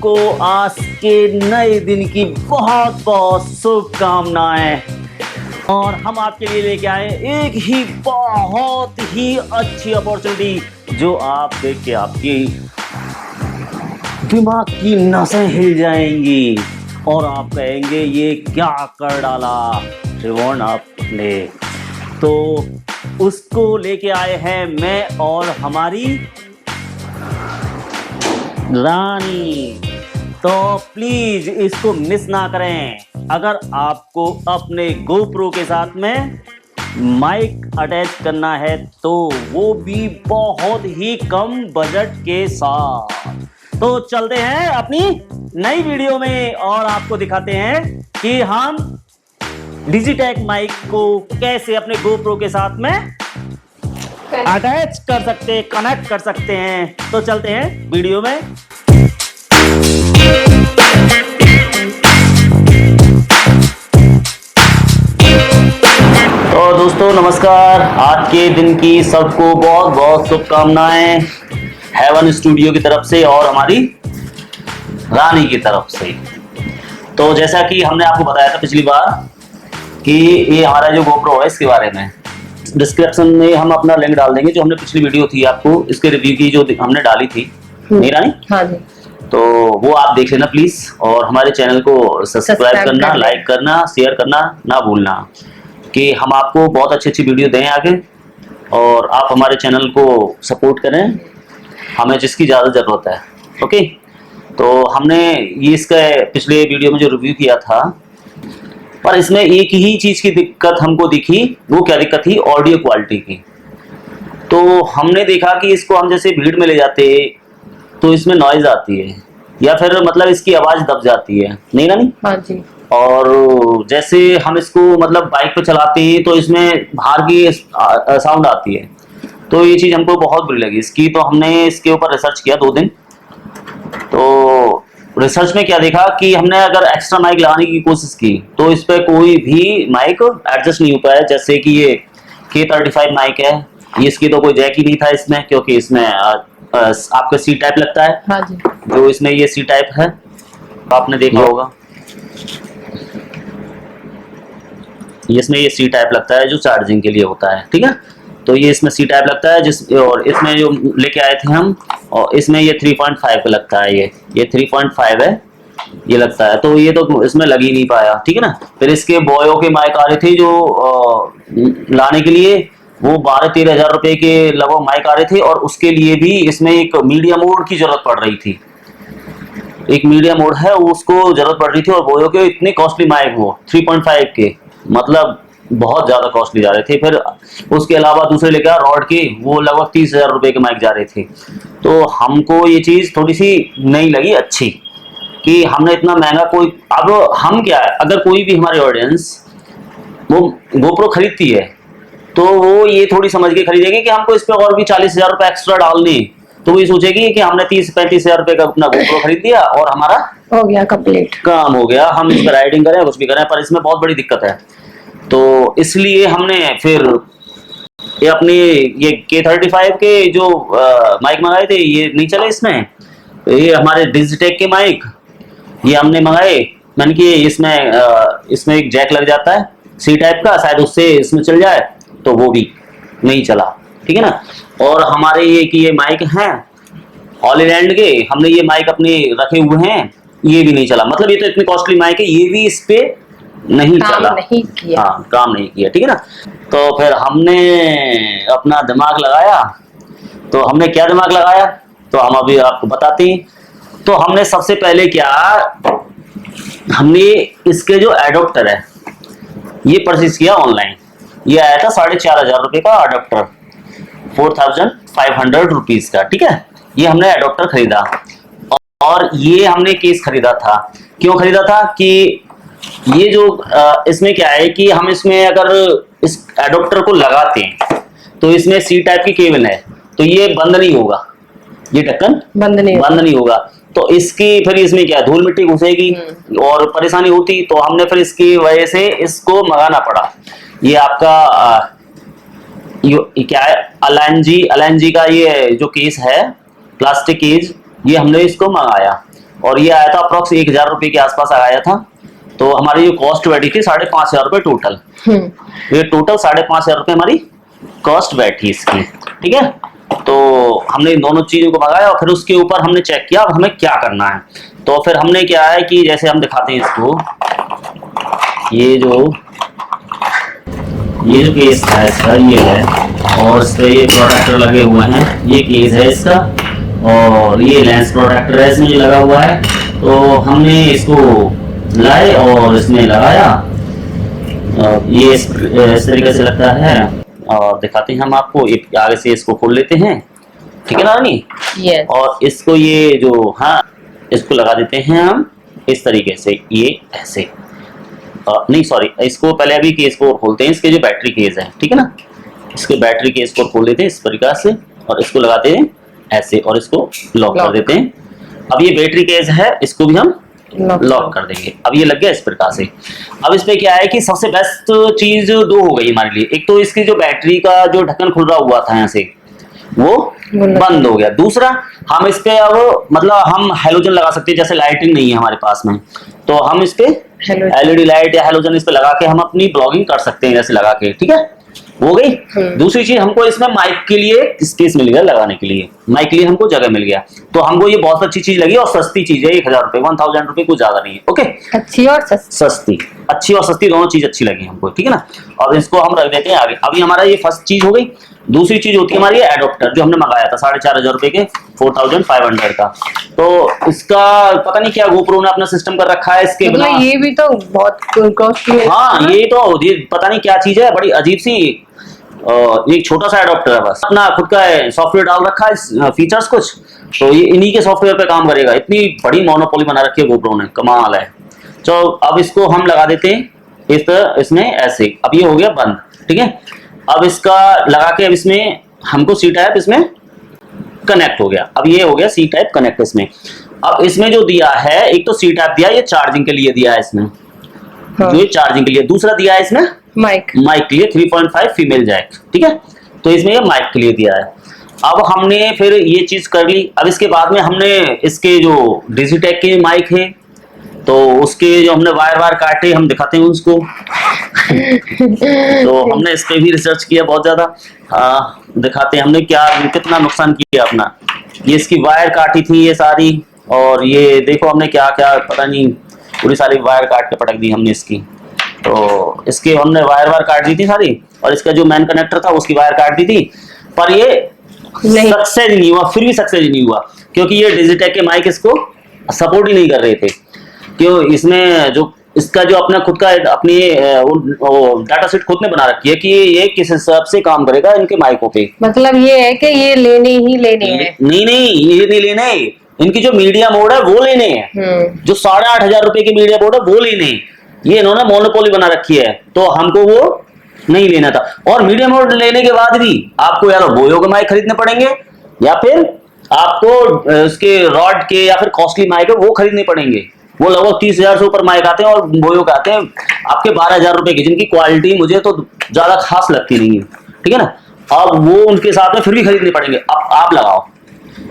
सबको आज के नए दिन की बहुत बहुत शुभकामनाएं। और हम आपके लिए लेके आए एक ही बहुत ही अच्छी अपॉर्चुनिटी जो आप देख के आपकी दिमाग की नसें हिल जाएंगी और आप कहेंगे ये क्या कर डाला त्रिभुवन आपने। तो उसको लेके आए हैं मैं और हमारी रानी। तो प्लीज इसको मिस ना करें। अगर आपको अपने GoPro के साथ में माइक अटैच करना है तो वो भी बहुत ही कम बजट के साथ। तो चलते हैं अपनी नई वीडियो में और आपको दिखाते हैं कि हम डिजिटेक माइक को कैसे अपने GoPro के साथ में अटैच कर सकते हैं, कनेक्ट कर सकते हैं। तो चलते हैं वीडियो में। तो दोस्तों नमस्कार, आज के दिन की सबको बहुत बहुत शुभकामनाएं हेवन स्टूडियो की तरफ से और हमारी रानी की तरफ से। तो जैसा कि हमने आपको बताया था पिछली बार कि ये हमारा जो GoPro है इसके बारे में डिस्क्रिप्शन में हम अपना लिंक डाल देंगे। जो हमने पिछली वीडियो थी आपको इसके रिव्यू की जो हमने डाली थी, नहीं रानी? हाँ जी। तो वो आप देख लेना प्लीज और हमारे चैनल को सब्सक्राइब करना, लाइक करना, शेयर करना ना भूलना कि हम आपको बहुत अच्छी अच्छी वीडियो दें आगे और आप हमारे चैनल को सपोर्ट करें, हमें जिसकी ज़्यादा ज़रूरत है। ओके, तो हमने ये इसका पिछले वीडियो में जो रिव्यू किया था, पर इसमें एक ही चीज़ की दिक्कत हमको दिखी। वो क्या दिक्कत थी? ऑडियो क्वालिटी की। तो हमने देखा कि इसको हम जैसे भीड़ में ले जाते तो इसमें नॉइज आती है या फिर मतलब इसकी आवाज़ दब जाती है, नहीं ना? नहीं, हाँ जी। और जैसे हम इसको मतलब बाइक पे चलाते हैं तो इसमें बाहर की साउंड आती है। तो ये चीज़ हमको बहुत बुरी लगी इसकी। तो हमने इसके ऊपर रिसर्च किया 2 दिन। तो रिसर्च में क्या देखा कि हमने अगर एक्स्ट्रा माइक लगाने की कोशिश की तो इस पर कोई भी माइक एडजस्ट नहीं हो पाया। जैसे कि ये K35 माइक है, ये इसकी तो कोई जैक ही नहीं था इसमें, क्योंकि इसमें आपका C टाइप लगता है। हाँ जी। जो इसमें ये C टाइप है आपने देखा होगा, इसमें ये C टाइप लगता है जो चार्जिंग के लिए होता है, ठीक है। तो ये इसमें C टाइप लगता है और इसमें जो लेके आए थे हम, और इसमें ये 3.5 का लगता है। ये 3.5 है, ये लगता है। तो ये तो इसमें लग ही नहीं पाया, ठीक है ना। फिर इसके बोयो के माइक आ रहे थे जो लाने के लिए, वो 12-13 हज़ार रुपए के लगभग माइक आ रहे थे और उसके लिए भी इसमें एक मीडिया मोड की जरूरत पड़ रही थी। एक मीडिया मोड है उसको जरूरत पड़ रही थी और बोयो के इतने कॉस्टली माइक, वो 3.5 के, मतलब बहुत ज्यादा कॉस्टली जा रहे थे। फिर उसके अलावा दूसरे लेकर रॉड के, वो लगभग 30 हज़ार रुपए के माइक जा रहे थे। तो हमको ये चीज थोड़ी सी नहीं लगी अच्छी कि हमने इतना महंगा कोई, अब हम क्या है, अगर कोई भी हमारे ऑडियंस वो GoPro खरीदती है तो वो ये थोड़ी समझ के खरीदेगी कि हमको इस पर और भी 40 हज़ार रुपए एक्स्ट्रा डालने। तो वो ये सोचेगी कि हमने 30-35 हज़ार रुपए का अपना GoPro खरीद दिया और हमारा हो गया कंप्लीट, काम हो गया, हम इस पर राइडिंग करें कुछ भी करें। पर इसमें बहुत बड़ी दिक्कत है। तो इसलिए हमने फिर ये अपनी ये K35 के जो माइक मंगाए थे, ये नहीं चले इसमें। ये हमारे डिजिटेक के माइक ये हमने मंगाए। मैंने कि इसमें एक जैक लग जाता है C टाइप का, शायद उससे इसमें चल जाए, तो वो भी नहीं चला, ठीक है ना। और हमारे ये कि ये माइक हैं हॉलीलैंड के, हमने ये माइक अपने रखे हुए हैं, ये भी नहीं चला। मतलब ये तो इतनी कॉस्टली माइक है, ये भी इस पे नहीं चला, नहीं किया। हाँ, काम नहीं किया, ठीक है ना। तो फिर हमने अपना दिमाग लगाया। तो हमने क्या दिमाग लगाया तो हम अभी आपको बताते हैं। तो हमने सबसे पहले क्या, हमने इसके जो एडोप्टर है ये परचेज किया ऑनलाइन। ये आया था 4,500 रुपए का एडोप्टर, 4,500 रुपीज का, ठीक है। ये हमने एडोप्टर खरीदा और ये हमने केस खरीदा था। क्यों खरीदा था कि ये जो इसमें क्या है कि हम इसमें अगर इस एडोप्टर को लगाते हैं तो इसमें C टाइप की केबल है, तो ये बंद नहीं होगा, ये ढक्कन बंद नहीं होगा। तो इसकी फिर इसमें क्या धूल मिट्टी घुसेगी और परेशानी होती। तो हमने फिर इसकी वजह से इसको मंगाना पड़ा। ये आपका ये क्या है, अलायन जी का ये जो केस है, प्लास्टिक केस, ये हमने इसको मंगाया। और ये आया था अप्रोक्स 1000 रुपये के आसपास आया था। तो हमारी जो कॉस्ट बैठी थी 5,500 रुपये टोटल। ये टोटल 5,500 रुपये हमारी कॉस्ट बैठी इसकी, ठीक है। तो हमने इन दोनों चीजों को मंगाया और फिर उसके ऊपर हमने चेक किया अब हमें क्या करना है। तो फिर हमने क्या है कि जैसे हम दिखाते हैं इसको, ये जो केस है इसका ये है, और इस पे ये प्रोटेक्टर लगे हुए हैं, ये केस है इसका, और ये लेंस प्रोटेक्टर है इसमें लगा हुआ है। तो हमने इसको लाए और इसमें लगाया, ये इस तरीके से लगता है। और दिखाते हैं हम आपको, एक आगे से इसको खोल लेते हैं, ठीक है ना रानी? yes. और इसको ये जो इसको लगा देते हैं हम इस तरीके से, ये ऐसे नहीं सॉरी, इसको पहले अभी केस को खोलते हैं, इसके जो बैटरी केस है, ठीक है ना, इसके बैटरी केस को खोल लेते हैं इस प्रकार से और इसको लगाते हैं ऐसे और इसको लॉक कर देते हैं। अब ये बैटरी केस है, इसको भी हम लॉक कर देंगे। अब ये लग गया इस प्रकार से। अब इसमें क्या है कि सबसे बेस्ट चीज दो हो गई हमारे लिए, एक तो इसकी जो बैटरी का जो ढक्कन खुल रहा हुआ था यहाँ से वो बंद हो गया, दूसरा हम इस पे अब मतलब हम हैलोजन लगा सकते हैं, जैसे लाइटिंग नहीं है हमारे पास में तो हम इस पे एलईडी लाइट या हैलोजन इस पे लगा के हम अपनी ब्लॉगिंग कर सकते हैं, जैसे लगा के, ठीक है, हो गई। दूसरी चीज हमको इसमें माइक के लिए स्पेस मिल गया, लगाने के लिए माइक के लिए हमको जगह मिल गया, तो हमको ये बहुत अच्छी चीज लगी और सस्ती चीज है। 1000 रुपए 1000 रुपए कुछ ज्यादा नहीं है। ओके, अच्छी और सस्ती, अच्छी और सस्ती दोनों चीज अच्छी लगी हमको, ठीक है ना। और इसको हम रख देते हैं आगे। अभी हमारा ये फर्स्ट चीज हो गई। दूसरी चीज होती है हमारी एडोप्टर, जो हमने मंगाया था 4,500 रुपए के 4500 का। तो इसका पता नहीं क्या गोप्रो ने अपना सिस्टम कर रखा है इसके बिना। ये भी तो बहुत कॉस्टली है। हाँ, ये तो ये पता नहीं क्या चीज है, बड़ी अजीब सी। एक छोटा सा एडोप्टर है, बस अपना खुद का सॉफ्टवेयर डाल रखा है फीचर्स कुछ, तो ये इन्हीं के सॉफ्टवेयर पे काम करेगा। इतनी बड़ी मोनोपोली बना रखी है गोप्रो ने, कमाल है। तो अब इसको हम लगा देते हैं इसमें ऐसे। अब ये हो गया बंद, ठीक है। अब इसका लगा के अब इसमें हमको सी टाइप इसमें कनेक्ट हो गया। अब ये हो गया सी टाइप कनेक्ट इसमें। अब इसमें जो दिया है, एक तो सी टाइप दिया, ये चार्जिंग के लिए दिया है इसमें, जो ये चार्जिंग के लिए। दूसरा दिया है इसमें माइक के लिए 3.5 फीमेल जैक, ठीक है। तो इसमें ये माइक के लिए दिया है। अब हमने फिर ये चीज कर ली। अब इसके बाद में हमने इसके जो डिजिटेक के माइक है, तो उसके जो हमने वायर काटे, हम दिखाते हैं उसको। तो हमने इस पे भी रिसर्च किया बहुत ज्यादा। दिखाते हैं हमने कितना नुकसान किया अपना। ये इसकी वायर काटी थी ये सारी, और ये देखो हमने क्या क्या पता नहीं पूरी सारी वायर काट के पटक दी हमने इसकी। तो इसके हमने वायर काट दी थी सारी, और इसका जो मेन कनेक्टर था उसकी वायर काट दी थी, पर ये सक्सेस नहीं हुआ। फिर भी सक्सेस नहीं हुआ क्योंकि ये डिजिटेक के माइक इसको सपोर्ट ही नहीं कर रहे थे। क्यों, इसमें जो इसका जो अपना खुद का अपनी डाटा सेट खुद ने बना रखी है कि ये किस हिसाब से काम करेगा इनके माइकों पे। मतलब ये है कि ये लेने ही लेने हैं। नहीं, ये नहीं लेने, इनकी जो मीडिया मोड है वो लेने हैं। जो 8,500 रुपए की मीडिया मोड है वो लेने, ये इन्होंने मोनोपोली बना रखी है, तो हमको वो नहीं लेना था। और मीडिया मोड लेने के बाद भी आपको या तो बोयो के माइक खरीदने पड़ेंगे, या फिर आपको उसके रॉड के या फिर कॉस्टली माइक है वो खरीदने पड़ेंगे। वो लगभग 30,000 से ऊपर माइक आते हैं, और बोयो के आते हैं आपके 12,000 रुपए की, जिनकी क्वालिटी मुझे तो ज्यादा खास लगती नहीं है, ठीक है ना। अब वो उनके साथ में फिर भी खरीदने पड़ेंगे। अब आप लगाओ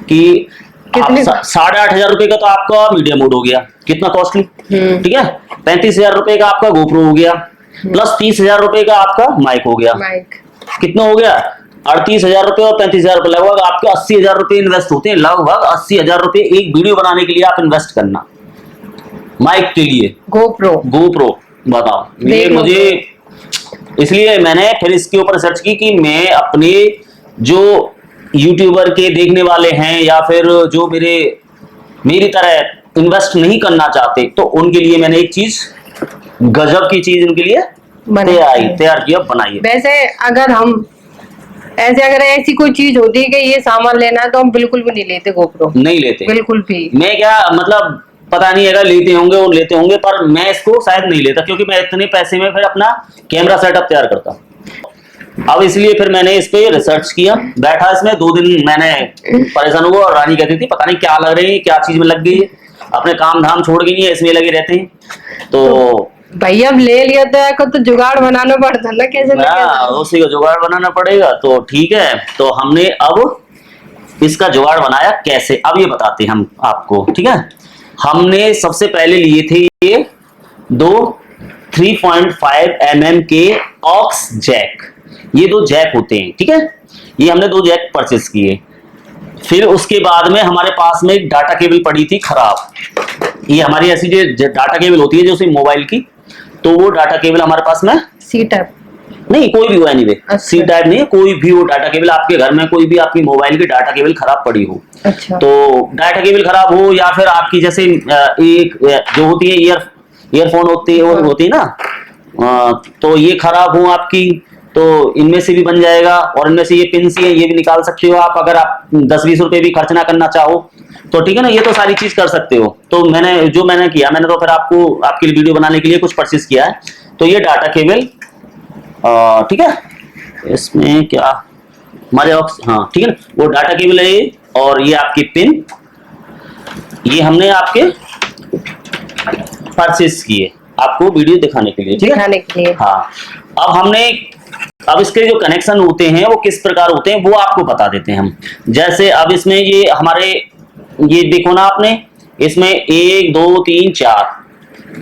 कि 8,500 रुपए का तो आपका मीडिया मोड हो गया, कितना कॉस्टली, ठीक है। 35,000 रुपए का आपका गोप्रो हो गया, प्लस 30,000 रुपए का आपका माइक हो गया। कितना हो गया? 38,000 रुपए और 35,000 रुपए, लगभग आपके 80,000 रुपए इन्वेस्ट होते हैं। लगभग 80,000 रुपए एक वीडियो बनाने के लिए आप इन्वेस्ट करना माइक के लिए। गोप्रो बताओ। ये मुझे इसलिए मैंने फिर इसके ऊपर सर्च की कि मैं अपने जो यूट्यूबर के देखने वाले हैं या फिर जो मेरी तरह इन्वेस्ट नहीं करना चाहते, तो उनके लिए मैंने एक चीज गजब की चीज उनके लिए तैयार किया, बनाई। वैसे अगर ऐसी कोई चीज होती है कि ये सामान लेना है तो हम बिल्कुल भी नहीं लेते, गोप्रो नहीं लेते बिल्कुल भी। मैं क्या मतलब पता नहीं अगर लेते होंगे पर मैं इसको शायद नहीं लेता, क्योंकि मैं इतने पैसे में फिर अपना कैमरा सेटअप तैयार करता। अब इसलिए फिर मैंने इस पे रिसर्च किया, बैठा इसमें 2 दिन मैंने परेशान हुआ, और रानी कहती थी पता नहीं क्या लग रही है, क्या चीज में लग गई है, अपने काम धाम छोड़ गई है, इसमें लगे रहते हैं। तो भैया अब ले लिया तो जुगाड़ बनाना पड़ता ना, कैसे उसी का जुगाड़ बनाना पड़ेगा। तो ठीक है, तो हमने अब इसका जुगाड़ बनाया कैसे, अब ये बताते हैं हम आपको, ठीक है। हमने सबसे पहले लिए थे ये दो 3.5 mm के ऑक्स जैक, ये दो जैक होते हैं, ठीक है। ये हमने दो जैक परचेस किए। फिर उसके बाद में हमारे पास में एक डाटा केबल पड़ी थी खराब। ये हमारी ऐसी जो डाटा केबल होती है जो सिर्फ मोबाइल की, तो वो डाटा केबल हमारे पास में सी टाइप नहीं, कोई भी हो एनीवे, अच्छा। सी टाइप नहीं, कोई भी हो डाटा केबल, आपके घर में कोई भी आपकी मोबाइल की डाटा केबल खराब पड़ी हो, अच्छा। तो डाटा केबल खराब हो या फिर आपकी जैसे एक जो होती है ईयरफोन होती है, हाँ। होती है ना, तो ये खराब हो आपकी, तो इनमें से भी बन जाएगा। और इनमें से ये पिन सी है, ये भी निकाल सकते हो आप, अगर आप 10-20 रुपए भी खर्च ना करना चाहो तो, ठीक है ना। ये तो सारी चीज कर सकते हो। तो मैंने किया, मैंने तो फिर आपको आपके लिए वीडियो बनाने के लिए कुछ परचेस किया है। तो ये डाटा केबल, ठीक है, इसमें क्या हमारे हाँ ठीक है ना, वो डाटा केबल है ये, और ये आपकी पिन, ये हमने आपके परचेस किए आपको वीडियो दिखाने के लिए, ठीक है, दिखाने के लिए। हाँ। अब इसके जो कनेक्शन होते हैं वो किस प्रकार होते हैं वो आपको बता देते हैं हम। जैसे अब इसमें ये हमारे, ये देखो ना आपने, इसमें 1 2 3 4,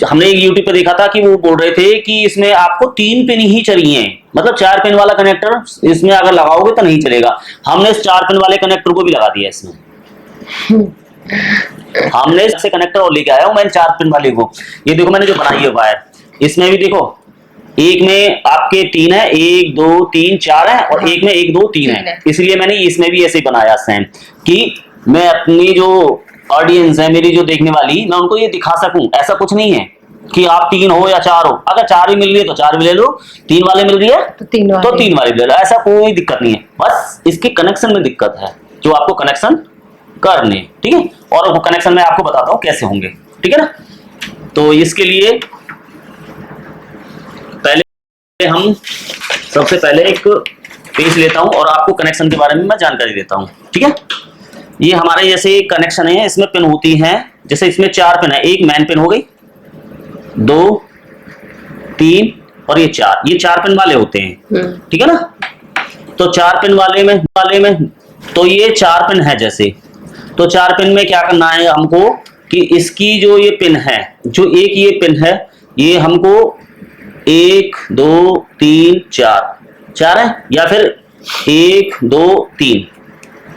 हमने एक यूट्यूब पे देखा था कि वो बोल रहे थे कि इसमें आपको 3 पिन ही चाहिए, मतलब 4 पिन वाला कनेक्टर इसमें अगर लगाओगे तो नहीं चलेगा। हमने इस 4 पिन वाले कनेक्टर को भी लगा दिया इसमें। हमने इससे कनेक्टर और लेके आया हूं मैं 4 पिन वाले को। ये देखो मैंने जो बनाई है वायर, इसमें भी देखो, एक में आपके 3 है, 1 2 3 4 है, और एक में 1 2 3 है। इसलिए मैंने इसमें भी ऐसे बनाया सेम, कि मैं अपनी जो ऑडियंस है, मेरी जो देखने वाली, मैं उनको ये दिखा सकूं। ऐसा कुछ नहीं है कि आप 3 हो या 4 हो, अगर 4 ही मिल रही है तो 4 भी ले लो, 3 वाले मिल रही है तो 3 वाले ले लो, ऐसा कोई दिक्कत नहीं है। बस इसके कनेक्शन में दिक्कत है, जो आपको कनेक्शन करने, ठीक है। और वो कनेक्शन मैं आपको बताता हूं कैसे होंगे, ठीक है ना। तो इसके लिए पहले हम सबसे पहले एक पेज लेता हूं और आपको कनेक्शन के बारे में मैं जानकारी देता हूं, ठीक है। ये हमारे जैसे कनेक्शन है, इसमें पिन होती हैं, जैसे इसमें 4 पिन है, एक मैन पिन हो गई, 2 3 और ये 4, ये 4 पिन वाले होते हैं, ठीक है ना। तो 4 पिन वाले में तो ये 4 पिन है जैसे, तो 4 पिन में क्या करना है हमको कि इसकी जो ये पिन है, जो एक ये पिन है, ये हमको 1 2 3 4 है, या फिर 1 2 3,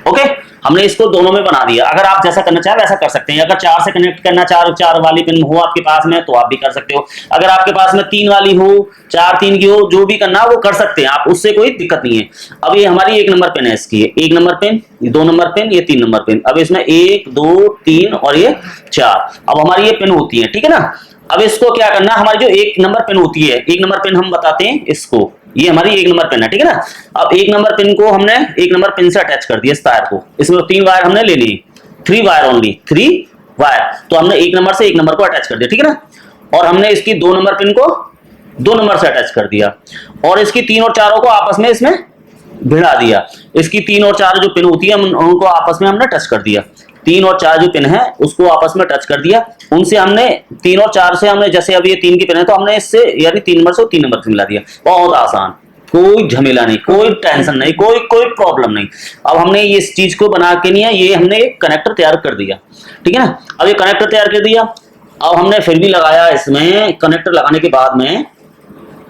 ओके। हमने इसको दोनों में बना दिया। अगर आप जैसा करना चाहे वैसा कर सकते हैं। अगर 4 से कनेक्ट करना, 4 वाली पिन हो आपके पास में तो आप भी कर सकते हो। अगर आपके पास में 3 वाली हो, 4 3 की हो, जो भी करना वो कर सकते हैं आप, उससे कोई दिक्कत नहीं है। अब ये हमारी 1 नंबर पिन है, इसकी 1 नंबर पिन, 2 नंबर पिन, ये 3 नंबर पिन। अब इसमें 1 2 3 और ये 4, अब हमारी ये पिन होती है, ठीक है ना। अब इसको क्या करना, हमारी जो 1 नंबर पिन होती है, 1 नंबर पिन हम बताते हैं इसको, ये हमारी 1 नंबर पिन है, ठीक है ना। अब 1 नंबर पिन को हमने 1 नंबर पिन से अटैच कर दिया इस तार को। इसमें 3 वायर हमने ले ली, 3 वायर ओनली, 3 वायर, तो हमने 1 नंबर से 1 नंबर को अटैच कर दिया, ठीक है ना। और हमने इसकी 2 नंबर पिन को 2 नंबर से अटैच कर दिया, और इसकी 3 और 4 को आपस में इसमें भिड़ा दिया। इसकी 3 और 4 जो पिन होती है उनको आपस में हमने टच कर दिया। 3 और 4 जो पिन है उसको आपस में टच कर दिया। उनसे हमने 3 और 4 से हमने, जैसे अब ये 3 की पिन है तो हमने इससे यानी 3 नंबर से 3 नंबर से मिला दिया। बहुत आसान, कोई झमेला नहीं, कोई टेंशन नहीं, कोई प्रॉब्लम नहीं। अब हमने ये इस चीज को बना के नहीं है, ये हमने एक कनेक्टर तैयार कर दिया, ठीक है ना। अब ये कनेक्टर तैयार कर दिया, अब हमने फिर भी लगाया इसमें कनेक्टर लगाने के बाद में,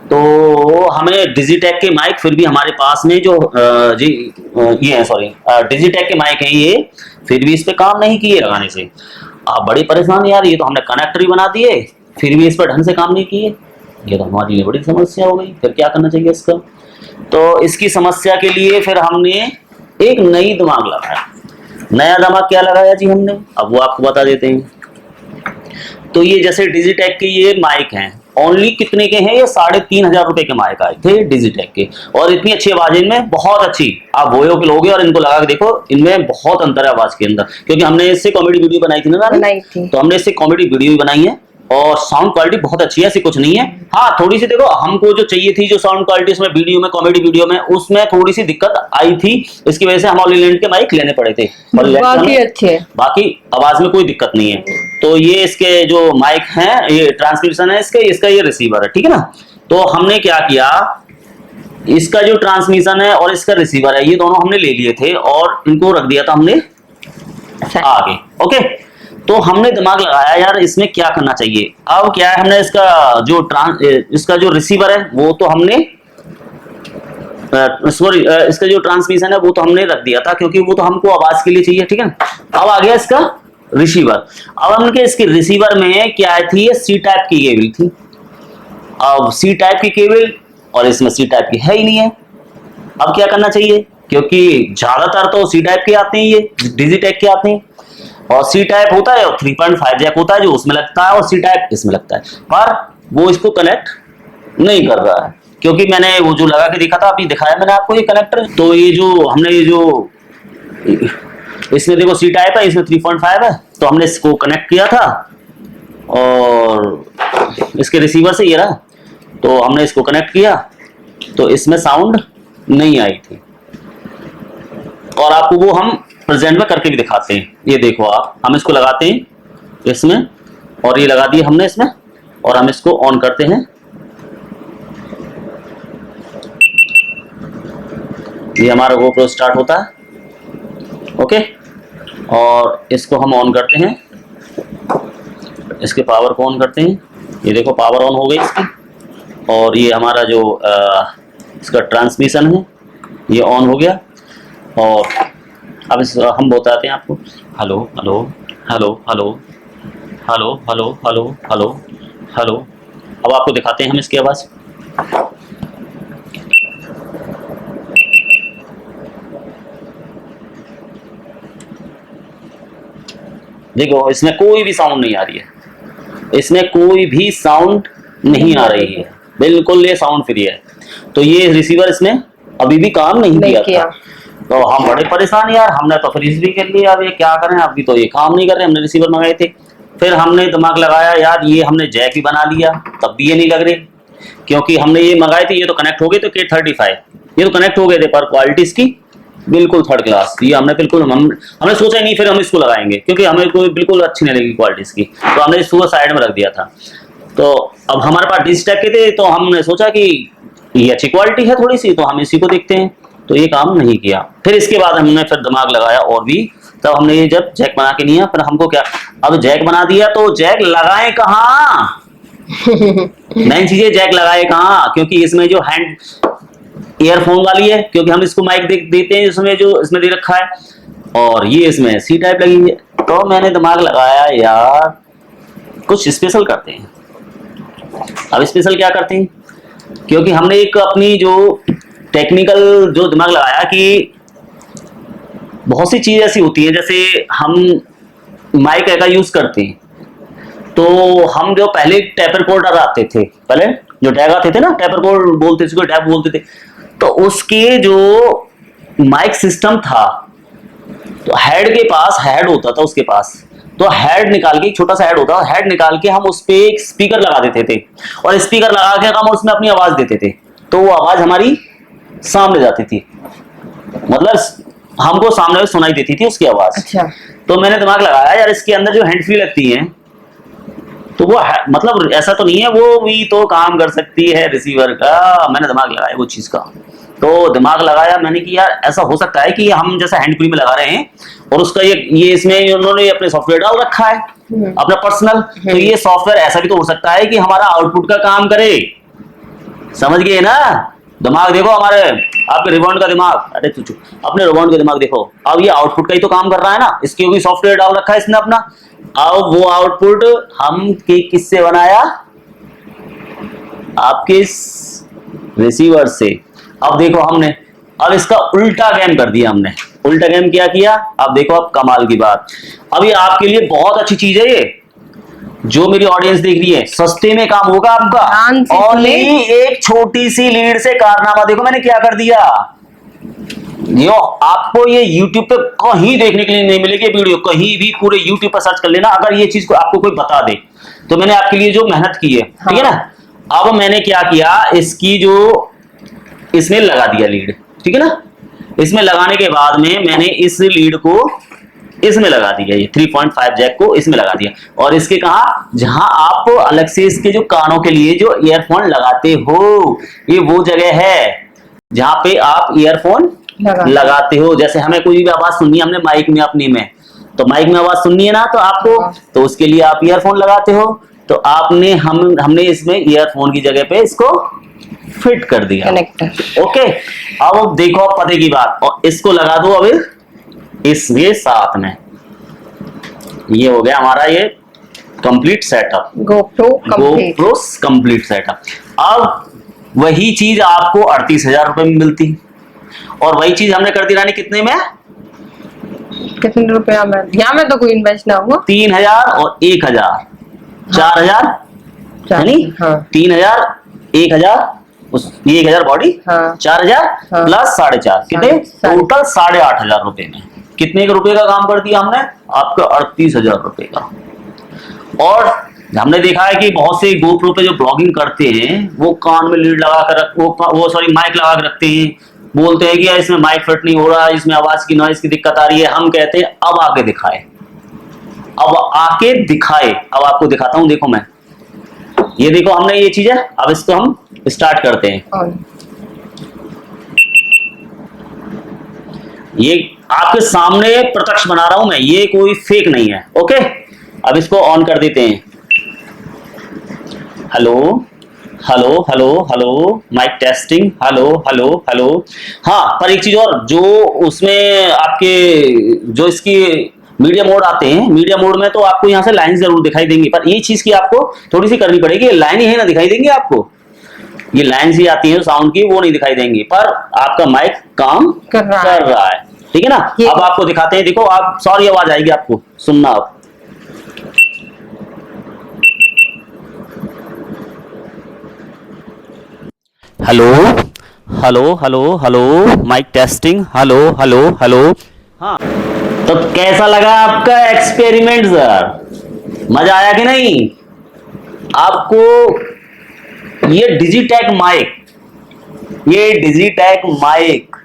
तो हमें डिजिटेक के माइक फिर भी हमारे पास में जो ये है, सॉरी, डिजिटेक के माइक है ये, फिर भी इस पे काम नहीं किए लगाने से। आप बड़ी परेशान यार, ये तो हमने कनेक्टर ही बना दिए फिर भी इस पर ढंग से काम नहीं किए, ये तो हमारे लिए बड़ी समस्या हो गई। फिर क्या करना चाहिए इसका, तो इसकी समस्या के लिए फिर हमने एक नई दिमाग लगाया। नया दिमाग क्या लगाया जी हमने, अब वो आपको बता देते हैं। तो ये जैसे डिजिटेक के ये माइक हैं, ओनली कितने के हैं, ये 3,500 रुपए के माइक आए थे डिजिटेक के, और इतनी अच्छी आवाज इनमें, बहुत अच्छी। आप वोयो के लोगे और इनको लगा के देखो, इनमें बहुत अंतर है आवाज के अंदर, क्योंकि हमने इससे कॉमेडी वीडियो बनाई थी ना, बनाई थी, तो हमने इससे कॉमेडी वीडियो बनाई है, और साउंड क्वालिटी बहुत अच्छी है, ऐसी कुछ नहीं है। हाँ, थोड़ी सी देखो, हमको जो चाहिए थी जो साउंड क्वालिटी उसमें वीडियो में, कॉमेडी वीडियो में, उसमें थोड़ी सी दिक्कत आई थी। इसकी वजह से हम हॉलीलैंड के माइक लेने पड़े थे, बाकी अच्छे हैं, बाकी आवाज में कोई दिक्कत नहीं है। तो ये इसके जो माइक हैं, ये ट्रांसमिशन है इसका ये रिसीवर है, ठीक है ना। तो हमने क्या किया, इसका जो ट्रांसमिशन है और इसका रिसीवर है, ये दोनों हमने ले लिए थे और इनको रख दिया था हमने आगे, ओके। तो हमने दिमाग लगाया यार इसमें क्या करना चाहिए। अब क्या है, हमने इसका जो रिसीवर है वो तो हमने सॉरी इसका जो ट्रांसमिशन है वो तो हमने रख दिया था, क्योंकि वो तो हमको आवाज के लिए चाहिए, ठीक है। अब आ गया इसका रिसीवर। अब हमने इसके रिसीवर में क्या थी, ये सी टाइप की केबल थी। अब सी टाइप की केबल और इसमें सी टाइप की है ही नहीं है। अब क्या करना चाहिए, क्योंकि ज्यादातर तो सी टाइप के आते हैं, ये डिजिटेक के आते हैं, और सी टाइप होता है और 3.5 जैक होता है जो उसमें लगता है, और सी टाइप इसमें लगता है, पर वो इसको कनेक्ट नहीं कर रहा है। क्योंकि मैंने वो जो लगा के देखा था, अभी दिखाया मैंने आपको ये कनेक्टर, तो ये जो हमने ये जो इसमें देखो सी टाइप है, इसमें 3.5 है, तो हमने इसको कनेक्ट किया था और इसके रिसीवर से ये रहा, तो हमने इसको कनेक्ट किया तो इसमें साउंड नहीं आई थी। और आपको वो हम प्रेजेंट में करके भी दिखाते हैं। ये देखो आप, हम इसको लगाते हैं इसमें, और ये लगा दिए हमने इसमें, और हम इसको ऑन करते हैं। ये हमारा GoPro स्टार्ट होता है, ओके। और इसको हम ऑन करते हैं, इसके पावर को ऑन करते हैं। ये देखो पावर ऑन हो गई इसकी, और ये हमारा जो इसका ट्रांसमिशन है ये ऑन हो गया। और अब हम बताते हैं आपको, hello hello hello hello hello hello hello hello hello. अब आपको दिखाते हैं हम इसकी आवाज़। देखो इसमें कोई भी साउंड नहीं आ रही है, इसमें कोई भी साउंड नहीं आ रही है, बिल्कुल ये साउंड फ्री है। तो ये रिसीवर इसमें अभी भी काम नहीं किया था। तो हम बड़े परेशान यार, हमने तो फ्रीज भी कर लिया, अब ये क्या करें, अभी तो ये काम नहीं कर रहे। हमने रिसीवर मंगाए थे, फिर हमने दिमाग लगाया यार ये हमने जैक ही बना लिया, तब भी ये नहीं लग रहे, क्योंकि हमने ये मंगाए थे, ये तो कनेक्ट हो गए थे K35, ये तो कनेक्ट हो गए थे, पर क्वालिटी इसकी बिल्कुल थर्ड क्लास। ये हमने बिल्कुल हमने सोचा ही नहीं फिर हम इसको लगाएंगे, क्योंकि हमें कोई बिल्कुल अच्छी नहीं लगी क्वालिटी इसकी, तो हमने इसको साइड में रख दिया था। तो अब हमारे पास डिजिटेक के थे, तो हमने सोचा कि ये अच्छी क्वालिटी है थोड़ी सी, तो हम इसी को देखते हैं, तो ये काम नहीं किया। फिर इसके बाद हमने फिर दिमाग लगाया और भी, तब हमने ये जब जैक बना के लिया, फिर हमको क्या, अब जैक बना दिया तो जैक लगाए कहाँ नई चीजें जैक लगाए कहाँ, क्योंकि इसमें जो हैंड ईयरफोन वाली है, क्योंकि हम इसको माइक देते हैं इसमें जो इसमें दे रखा है, और ये इसमें सी टाइप लगी है। तो मैंने दिमाग लगाया यार कुछ स्पेशल करते हैं। अब स्पेशल क्या करते हैं, क्योंकि हमने एक अपनी जो टेक्निकल जो दिमाग लगाया कि बहुत सी चीज ऐसी होती है, जैसे हम माइक का यूज करते हैं, तो हम जो पहले टेप रिकॉर्डर आते थे, पहले जो डैग आते थे ना, टेप रिकॉर्डर बोलते थे, डैग बोलते थे, तो उसके जो माइक सिस्टम था, तो हेड के पास हेड होता था उसके पास, तो हेड निकाल के, एक छोटा सा हेड होता है, हेड निकाल के हम उस पे एक स्पीकर लगा देते थे, और स्पीकर लगा के हम उसमें अपनी आवाज देते थे, तो वो आवाज हमारी सामने जाती थी, मतलब हमको सामने सुनाई देती थी उसकी आवाज। अच्छा। तो मैंने दिमाग लगाया यार इसके अंदर जो हैंड फ्री लगती है, तो वो मतलब ऐसा तो नहीं है, वो भी तो काम कर सकती है रिसीवर का। मैंने दिमाग लगाया वो चीज का, तो दिमाग लगाया मैंने कि यार ऐसा हो सकता है कि हम जैसा हैंड फ्री में लगा रहे हैं, और उसका ये इसमें उन्होंने अपने सॉफ्टवेयर डाल रखा है अपना पर्सनल, तो ये सॉफ्टवेयर ऐसा भी तो हो सकता है कि हमारा आउटपुट का काम करे, समझ गए ना। दिमाग देखो हमारे, आपके रिबॉन्ड का दिमाग, अरे अपने रिबॉन्ड का दिमाग देखो, अब ये आउटपुट का ही तो काम कर रहा है ना, इसके भी सॉफ्टवेयर डाल रखा है इसने अपना। अब वो आउटपुट हम किससे बनाया, आपके रिसीवर से। अब देखो हमने अब इसका उल्टा गेम कर दिया, हमने उल्टा गेम क्या किया, अब देखो अब कमाल की बात, अब ये आपके लिए बहुत अच्छी चीज है, ये जो मेरी ऑडियंस देख रही है, सस्ते में काम होगा आपका, ओनली एक छोटी सी लीड से कारनामा। देखो मैंने क्या कर दिया, यो आपको ये YouTube पे कहीं देखने के लिए नहीं मिलेगी वीडियो, कहीं भी पूरे YouTube पर सर्च कर लेना, अगर ये चीज को आपको कोई बता दे, तो मैंने आपके लिए जो मेहनत की है, ठीक है ना। अब मैंने क्या किया, इसकी जो इसमें लगा दिया लीड, ठीक है ना। इसमें लगाने के बाद में मैंने इस लीड को इसमें लगा दिया, ये 3.5 जैक को इसमें लगा दिया, और इसके कहा जहां आप अलग से इसके जो कानों के लिए जो ईयरफोन लगाते हो, ये वो जगह है जहां पे आप ईयरफोन लगाते हो। जैसे हमें कोई भी आवाज सुननी है हमने माइक में अपनी में, तो माइक में आवाज सुननी है ना तो आपको, तो उसके लिए आप ईयरफोन लगाते हो, तो आपने हमने इसमें ईयरफोन की जगह पे इसको फिट कर दिया कनेक्टर। ओके। अब देखो आप पते की बात, और इसको लगा दो अब इसके साथ में, ये हो गया हमारा ये complete setup, GoPro complete. GoPro complete setup. अब वही चीज आपको 38,000 रुपए में मिलती, और वही चीज हमने कर दी रानी कितने में, कितने रुपया में? यहाँ में तो कोई इन्वेस्ट ना हुआ। 3,000 और 1,000, 4,000, यानी 3,000, 1,000, उस 1,000 बॉडी, 4,000 प्लस 4,500, कितने टोटल 8,500 रुपए में। कितने के रुपए का काम कर दिया हमने, आपका 38,000 रुपए का। और हमने देखा है कि बहुत से GoPro पे जो ब्लॉगिंग करते हैं वो कान में लीड लगा कर वो सॉरी माइक लगा कर रखते हैं, बोलते हैं कि यार इसमें माइक फिट नहीं हो रहा, इसमें आवाज की नॉइज की दिक्कत आ रही है। हम कहते हैं अब आके दिखाए, अब आके दिखाए। अब आपको दिखाता हूं, देखो मैं, ये देखो हमने ये चीज है, अब इसको हम स्टार्ट करते हैं। ये आपके सामने प्रत्यक्ष बना रहा हूं मैं, ये कोई फेक नहीं है ओके। अब इसको ऑन कर देते हैं। Hello hello hello hello, mic testing, hello hello hello. हाँ, पर एक चीज और, जो उसमें आपके जो इसकी मीडिया मोड आते हैं, मीडिया मोड में तो आपको यहाँ से लाइन जरूर दिखाई देंगी, पर ये चीज की आपको थोड़ी सी करनी पड़ेगी। लाइन ही है ना दिखाई देंगी आपको, ये लाइन ही आती है साउंड की, वो नहीं दिखाई देंगी, पर आपका माइक काम कर रहा है, ठीक है ना। अब आपको दिखाते हैं, देखो आप, सॉरी आवाज आएगी आपको, सुनना आप। Hello hello hello hello, mic testing, hello hello hello. हाँ, तो कैसा लगा आपका एक्सपेरिमेंट सर, मजा आया कि नहीं आपको। ये डिजिटेक माइक, ये डिजिटेक माइक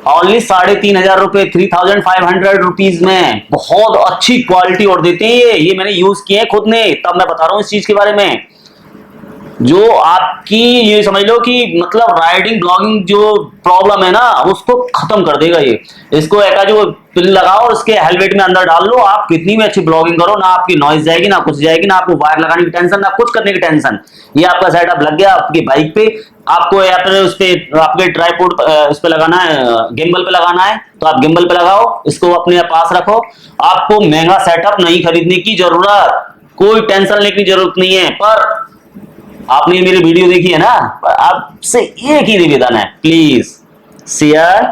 ओनली 3,500 रुपए, 3,500 रुपीज में बहुत अच्छी क्वालिटी और देते हैं। ये मैंने यूज किए हैं खुद ने, तब मैं बता रहा हूं इस चीज के बारे में। जो आपकी ये समझ लो कि मतलब राइडिंग ब्लॉगिंग जो प्रॉब्लम है ना, उसको खत्म कर देगा ये। इसको एक जो पिन लगाओ और इसके हेलमेट में अंदर डाल लो, आप कितनी भी अच्छी ब्लॉगिंग करो ना, आपकी नॉइज जाएगी ना कुछ जाएगी, ना आपको वायर लगाने की टेंशन, ना कुछ करने की टेंशन। ये आपका सेटअप लग गया आपकी बाइक पे, आपको या फिर उस पे आपके ट्राइपॉड उस पे लगाना है, गिम्बल पे लगाना है तो आप गिम्बल पे लगाओ, इसको अपने पास रखो। आपको महंगा सेटअप नहीं खरीदने की जरूरत, कोई टेंशन लेने की जरूरत नहीं है। पर आपने मेरी वीडियो देखी है ना, आपसे एक ही निवेदन है, please share,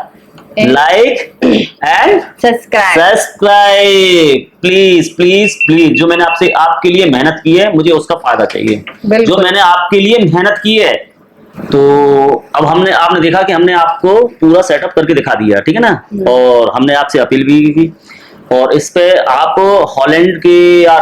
like and subscribe, please please please. जो मैंने आपसे आपके लिए मेहनत की है, मुझे उसका फायदा चाहिए। जो मैंने आपके लिए मेहनत की है, तो अब आपने देखा कि हमने आपको पूरा सेटअप करके दिखा दिया, ठीक है ना। और हमने आपसे अपील भी की, और इस पे आप हॉलैंड के या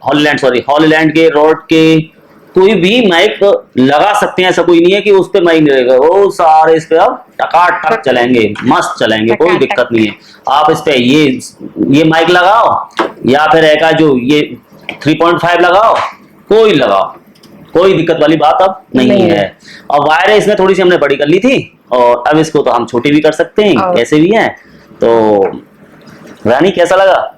हॉलैंड के रॉड के कोई भी माइक लगा सकते हैं, ऐसा कोई नहीं है कि उस पे माइक नहीं रहेगा, वो सारे इस पे अब टकाटक चलेंगे, मस्त चलेंगे, कोई दिक्कत नहीं है। आप इस पे ये माइक लगाओ या फिर एक जो ये 3.5 लगाओ, कोई लगाओ, कोई दिक्कत वाली बात अब नहीं है। और वायर इसमें थोड़ी सी हमने बड़ी कर ली थी, और अब इसको तो हम छोटी भी कर सकते हैं, ऐसे भी है। तो रानी कैसा लगा,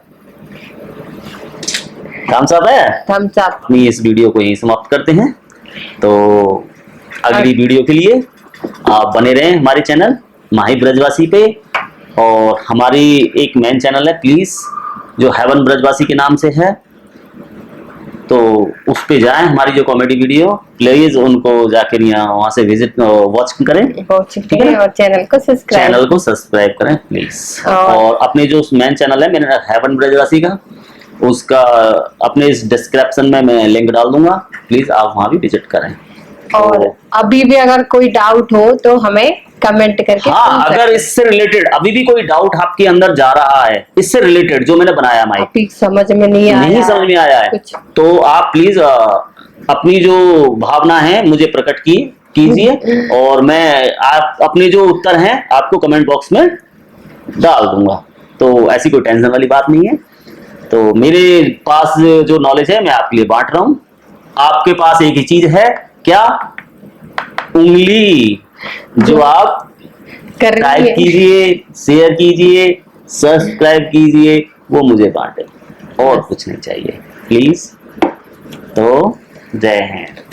थम्स अप है, थम्स अप। अपनी इस वीडियो को यहीं समाप्त करते हैं। तो अगली वीडियो के लिए आप बने रहें हमारे चैनल माही ब्रजवासी पे, और हमारी एक मेन चैनल है प्लीज जो हेवन ब्रजवासी के नाम से है, तो उस पे जाएं, हमारी जो कॉमेडी वीडियो प्लीज उनको जाकर वहां से विजिट वॉच करें, ठीक है, और चैनल को सब्सक्राइब करें प्लीज। और अपने जो मेन चैनल है मेरा हेवन ब्रजवासी का, उसका अपने इस डिस्क्रिप्शन में मैं लिंक डाल दूंगा, प्लीज आप वहां भी विजिट करें। और अभी भी अगर कोई डाउट हो तो हमें कमेंट करके, हाँ, अगर इससे रिलेटेड अभी भी कोई डाउट आपके अंदर जा रहा है, इससे रिलेटेड जो मैंने बनाया माइक समझ में नहीं आया है, तो आप प्लीज अपनी जो भावना है मुझे प्रकट कीजिए, और मैं आप अपने जो उत्तर हैं आपको कमेंट बॉक्स में डाल दूंगा। तो ऐसी कोई टेंशन वाली बात नहीं है। तो मेरे पास जो नॉलेज है मैं आपके लिए बांट रहा हूं। आपके पास एक ही चीज है, क्या, उंगली, जो आप टाइप कीजिए, शेयर कीजिए, सब्सक्राइब कीजिए, वो मुझे बांटे, और बस। कुछ नहीं चाहिए प्लीज। तो जय हिंद।